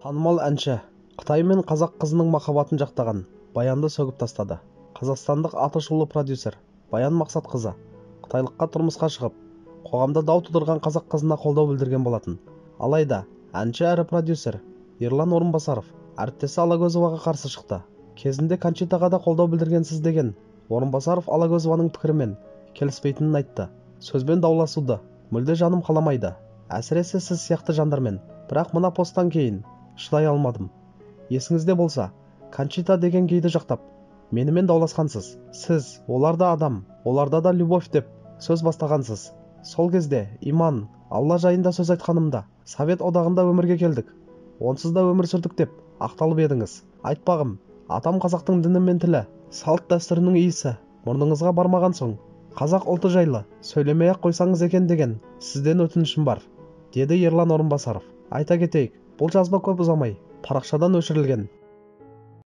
Танымал әнші Қытай мен қазақ қызының махаббатын жақтаған Баянды сөгіп тастады. Қазақстандық атышулы продюсер Баян Мақсатқызы қытайлыққа тұрмысқа шығып, қоғамда дау тудырған қазақ қызына қолдау білдірген болатын. Алайда, әнші әрі продюсер Ерлан Орынбасаров әріптесі Алагөзоваға қарсы шықты. Кезінде Кончитаға да қолдау білдіргенсіз деген Орынбасаров Алагөзованың пікірімен келіспейтінін айтты. Сөзбен дауласуды мүлде жаным қаламайды, әсіресе сіз сияқты жандармен. Бірақ мына посттан кейін шыдай алмадым. Есіңізде болса, Кончита деген гейді жақтап, менімен дауласқансыз. Сіз, оларда адам, оларда да любовь деп сөз бастағансыз. Сол кезде иман, Алла жайында сөз айтқанымда, Совет одағында өмірге келдік, онсыз да өмір сүрдік деп ақталып едіңіз. Айтпағым, атам қазақтың діні мен тілі, салт дәстүрінің иісі мұрныңызға бармаған соң, қазақ ұлты жайлы сөйлемей-ақ қойсаңыз екен деген сізден өтінішім бар, деді Ерлан Орынбасаров. Айта кетейік, бұл жазба көп ұзамай парақшадан өшірілген.